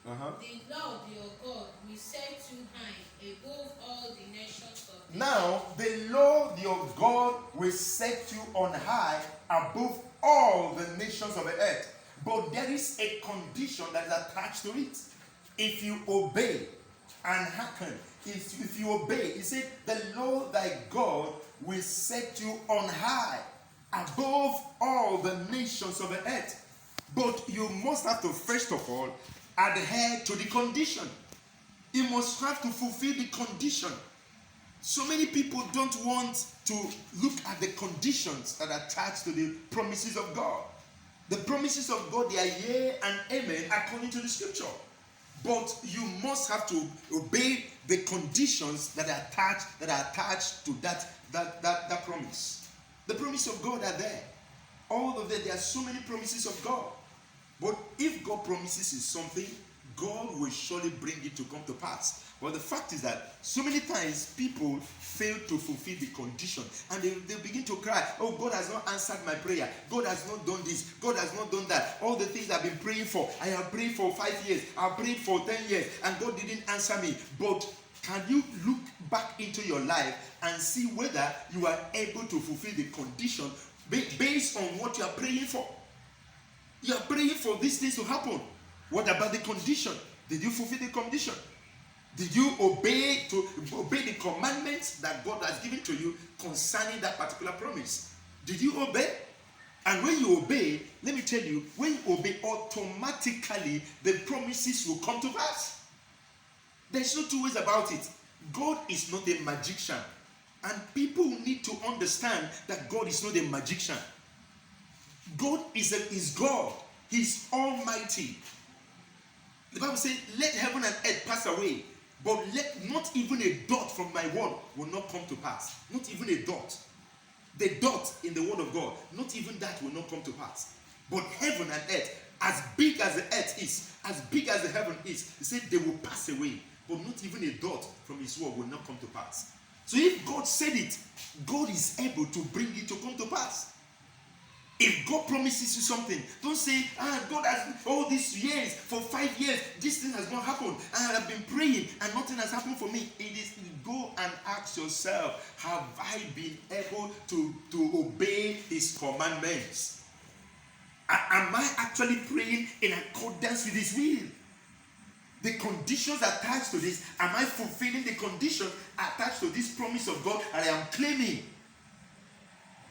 The Lord your God will set you high above all the nations of the Now, earth. the Lord your God will set you on high above all the nations of the earth. But there is a condition that is attached to it. If you obey and hearken, if you obey, he said, the Lord thy God will set you on high above all the nations of the earth. But you must have to, first of all, adhere to the condition. You must have to fulfill the condition. So many people don't want to look at the conditions that are attached to the promises of God. The promises of God, they are yea and amen according to the scripture. But you must have to obey the conditions that are attached to that promise. The promises of God are there. All of them, there are so many promises of God. But if God promises is something, God will surely bring it to come to pass. But the fact is that so many times people fail to fulfill the condition and they begin to cry, oh, God has not answered my prayer. God has not done this. God has not done that. All the things I've been praying for, I have prayed for 5 years. I've prayed for 10 years and God didn't answer me. But can you look back into your life and see whether you are able to fulfill the condition based on what you are praying for? You are praying for these things to happen. What about the condition? Did you fulfill the condition? Did you obey the commandments that God has given to you concerning that particular promise? Did you obey? And when you obey, let me tell you, when you obey, automatically the promises will come to pass. There's no two ways about it. God is not a magician. And people need to understand that God is not a magician. God is God. He's almighty. The Bible says, let heaven and earth pass away, but let not even a dot from my word will not come to pass. Not even a dot. The dot in the word of God, not even that will not come to pass. But heaven and earth, as big as the earth is, as big as the heaven is, he said they will pass away, but not even a dot from his word will not come to pass. So if God said it, God is able to bring it to come to pass. If God promises you something, don't say, God has all these years, for 5 years, this thing has not happened, and I've been praying, and nothing has happened for me. It is, go and ask yourself, have I been able to obey his commandments? Am I actually praying in accordance with his will? The conditions attached to this, am I fulfilling the condition attached to this promise of God that I am claiming?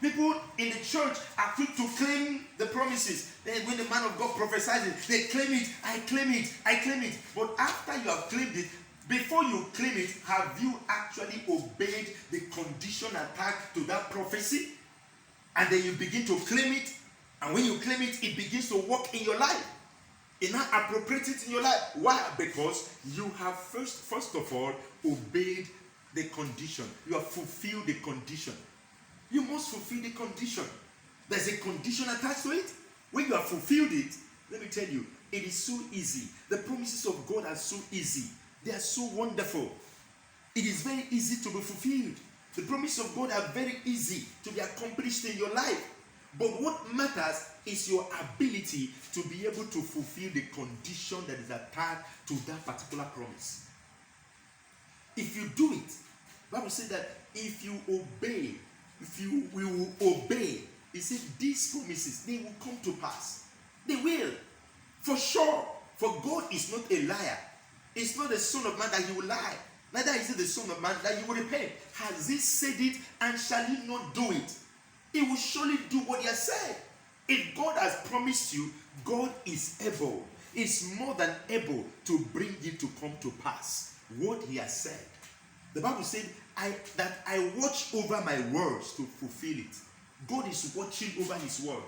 People in the church are quick to claim the promises. Then when the man of God prophesies it, they claim it, I claim it, I claim it. But after you have claimed it, before you claim it, have you actually obeyed the condition attached to that prophecy? And then you begin to claim it. And when you claim it, it begins to work in your life. It now appropriates it in your life. Why? Because you have first of all obeyed the condition. You have fulfilled the condition. You must fulfill the condition. There's a condition attached to it. When you have fulfilled it, let me tell you, it is so easy. The promises of God are so easy. They are so wonderful. It is very easy to be fulfilled. The promises of God are very easy to be accomplished in your life. But what matters is your ability to be able to fulfill the condition that is attached to that particular promise. If you do it, the Bible says that if you obey, if you will obey, he said these promises, they will come to pass. They will. For sure. For God is not a liar. It's not the Son of Man that he will lie. Neither is it the Son of Man that he will repent. Has he said it and shall he not do it? He will surely do what he has said. If God has promised you, God is able. Is more than able to bring it to come to pass. What he has said. The Bible said, that I watch over my words to fulfill it. God is watching over his word.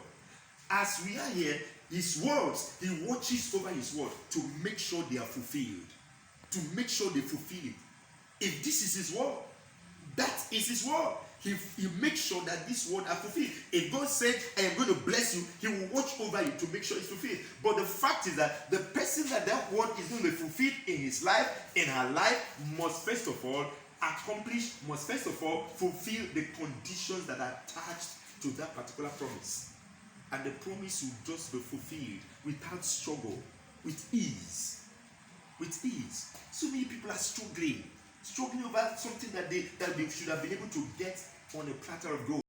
As we are here, his words, he watches over his word to make sure they are fulfilled. To make sure they fulfill it. If this is his word, that is his word. He makes sure that this word are fulfilled. If God said, I am going to bless you, he will watch over you to make sure it's fulfilled. But the fact is that the person that word is going to be fulfilled in his life, in her life, must first of all fulfill the conditions that are attached to that particular promise. And the promise will just be fulfilled without struggle, with ease. with ease. So many people are struggling over something that they should have been able to get on a platter of gold.